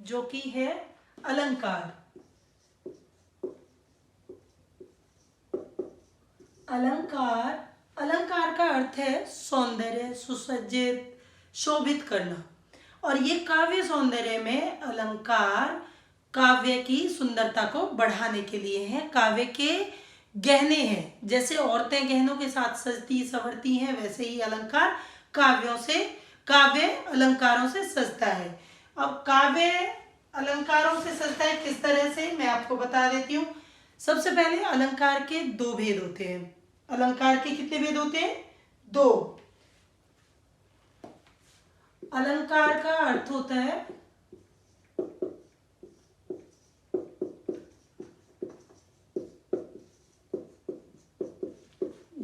जो कि है अलंकार। अलंकार, अलंकार का अर्थ है सौंदर्य, सुसज्जित, शोभित करना। और ये काव्य सौंदर्य में अलंकार काव्य की सुंदरता को बढ़ाने के लिए हैं। काव्य के गहने हैं। जैसे औरतें गहनों के साथ सजती संवरती हैं, वैसे ही अलंकार काव्य अलंकारों से सजता है। अब काव्य अलंकारों से सजता है किस तरह से, मैं आपको बता देती हूँ। सबसे पहले अलंकार के दो भेद होते हैं। अलंकार के कितने भेद होते हैं? दो। अलंकार का अर्थ होता है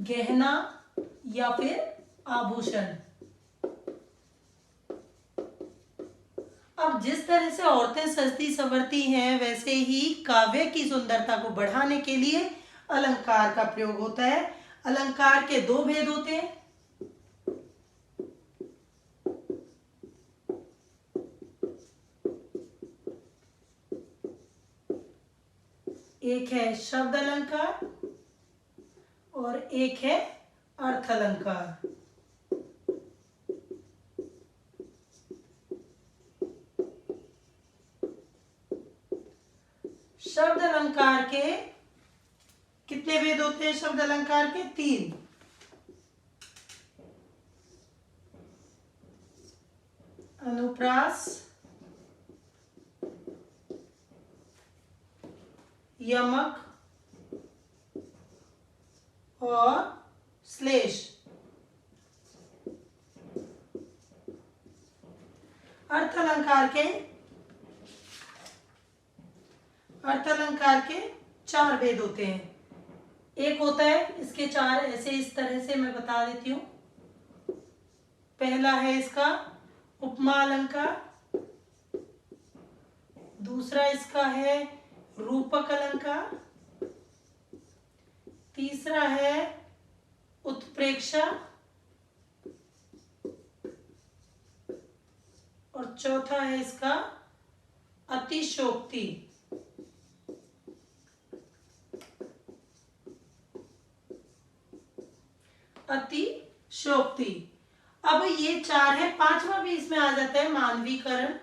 गहना या फिर आभूषण। अब जिस तरह से औरतें सजती संवरती हैं, वैसे ही काव्य की सुंदरता को बढ़ाने के लिए अलंकार का प्रयोग होता है। अलंकार के दो भेद होते हैं। एक है शब्द अलंकार और एक है अर्थ अलंकार। शब्द अलंकार के कितने भेद होते हैं? शब्द अलंकार के तीन। अनुप्रास, यमक और श्लेष। अर्थ अलंकार के चार भेद होते हैं। एक होता है, इसके चार ऐसे इस तरह से मैं बता देती हूँ। पहला है इसका उपमा अलंकार, दूसरा इसका है रूपक अलंकार, तीसरा है उत्प्रेक्षा और चौथा है इसका अतिशयोक्ति। अतिशयोक्ति। अब ये चार है, पांचवा भी इसमें आ जाता है मानवीकरण।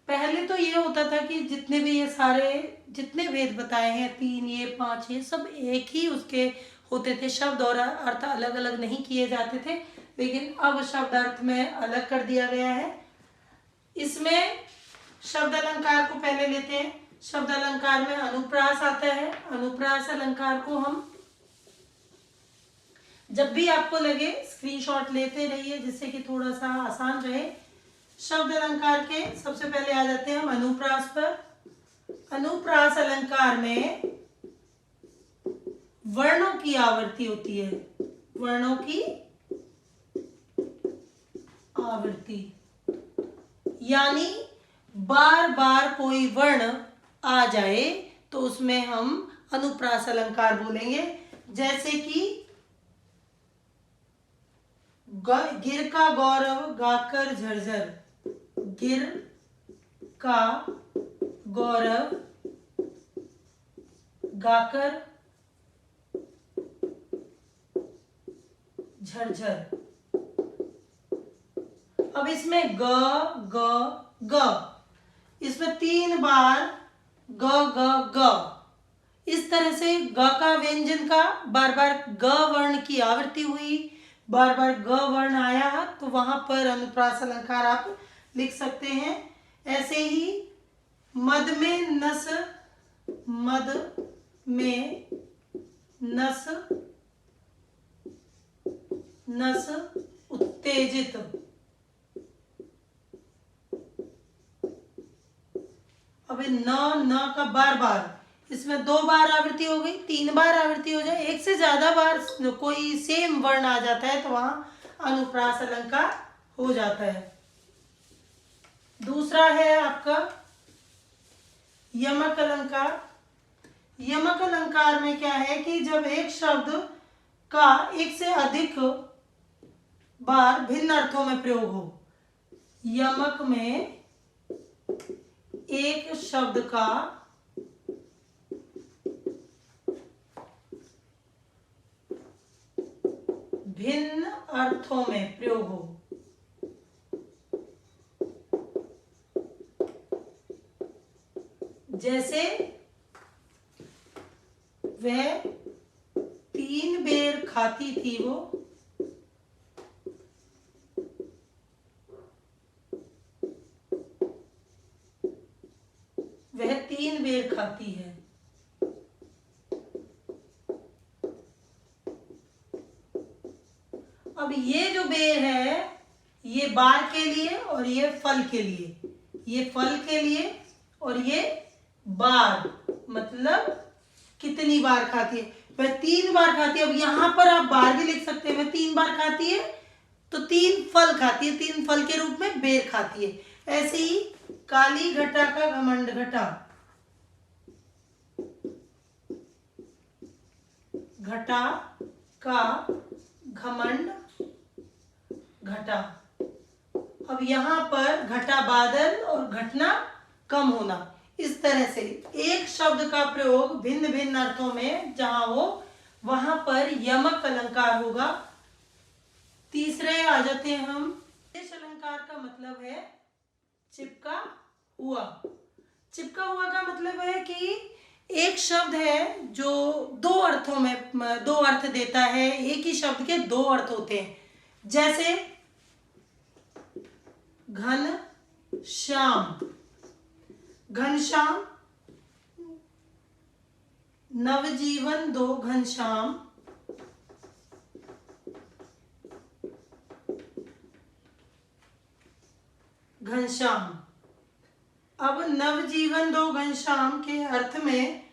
पहले तो ये होता था कि जितने भी ये सारे जितने भेद बताए हैं, तीन ये पांच ये सब एक ही उसके होते थे। शब्द और अर्थ अलग अलग नहीं किए जाते थे, लेकिन अब शब्द अर्थ में अलग कर दिया गया है। इसमें शब्द अलंकार को पहले लेते हैं। शब्द अलंकार में अनुप्रास आता है। अनुप्रास अलंकार को हम जब भी आपको लगे स्क्रीनशॉट लेते रहिए, जिससे कि थोड़ा सा आसान रहे। शब्द अलंकार के सबसे पहले आ जाते हैं हम अनुप्रास पर। अनुप्रास अलंकार में वर्णों की आवर्ती होती है। वर्णों की आवर्ती यानी बार बार कोई वर्ण आ जाए तो उसमें हम अनुप्रास अलंकार बोलेंगे। जैसे कि गिर का गौरव गाकर झरझर। गिर का गौरव गाकर झरझर। अब इसमें ग ग ग, इसमें तीन बार ग ग ग। इस तरह से ग का व्यंजन का बार बार ग वर्ण की आवृत्ति हुई, बार बार ग वर्ण आया, तो वहां पर अनुप्रास अलंकार आप लिख सकते हैं। ऐसे ही मद में नस, मद में नस, नस उत्तेजित। अब न का बार बार, इसमें दो बार आवृत्ति हो गई, तीन बार आवृत्ति हो जाए, एक से ज्यादा बार कोई सेम वर्ण आ जाता है तो वहां अनुप्रास अलंकार हो जाता है। दूसरा है आपका यमक अलंकार। यमक अलंकार में क्या है कि जब एक शब्द का एक से अधिक बार भिन्न अर्थों में प्रयोग हो। यमक में एक शब्द का भिन्न अर्थों में प्रयोग हो। जैसे वह 3 बेर खाती थी वो, वह 3 बेर खाती है। अब ये जो बेर है ये बार के लिए और ये फल के लिए, ये फल के लिए और ये बार, मतलब कितनी बार खाती है, वह 3 बार खाती है। अब यहां पर आप बार भी लिख सकते हैं, वह 3 बार खाती है तो 3 फल खाती है, 3 फल के रूप में बेर खाती है। ऐसे ही काली घटा का घमंड घटा, घटा का घमंड घटा। अब यहां पर घटा बादल और घटना कम होना। इस तरह से एक शब्द का प्रयोग भिन्न भिन्न अर्थों में जहां हो वहां पर यमक अलंकार होगा। तीसरे आ जाते हैं हम। विशेष अलंकार का मतलब है चिपका हुआ। चिपका हुआ का मतलब है कि एक शब्द है जो 2 अर्थों में 2 अर्थ देता है। एक ही शब्द के 2 अर्थ होते हैं। जैसे घन श्याम, घनश्याम, नवजीवन दो घनश्याम, घनश्याम। अब नवजीवन दो घनश्याम के अर्थ में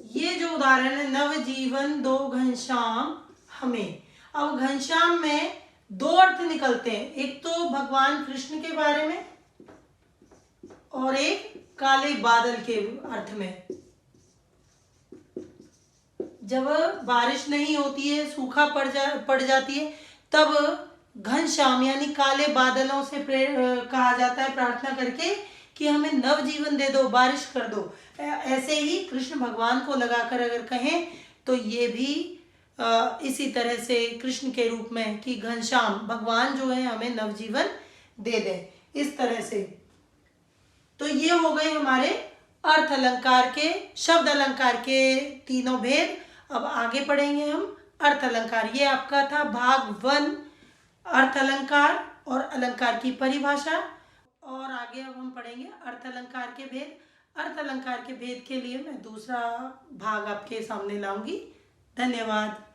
ये जो उदाहरण है, नवजीवन दो घनश्याम हमें। अब घनश्याम में 2 अर्थ निकलते हैं, एक तो भगवान कृष्ण के बारे में और एक काले बादल के अर्थ में। जब बारिश नहीं होती है, सूखा पड़ जाती है, तब घनश्याम यानी काले बादलों से कहा जाता है प्रार्थना करके कि हमें नव जीवन दे दो, बारिश कर दो। ऐसे ही कृष्ण भगवान को लगाकर अगर कहें तो ये भी इसी तरह से कृष्ण के रूप में कि घनश्याम भगवान जो है हमें नवजीवन दे दें। इस तरह से तो ये हो गए हमारे अर्थ अलंकार के, शब्द अलंकार के तीनों भेद। अब आगे पढ़ेंगे हम अर्थ अलंकार। ये आपका था भाग 1 अर्थ अलंकार और अलंकार की परिभाषा। और आगे अब हम पढ़ेंगे अर्थ अलंकार के भेद। अर्थ अलंकार के भेद के लिए मैं दूसरा भाग आपके सामने लाऊंगी। धन्यवाद।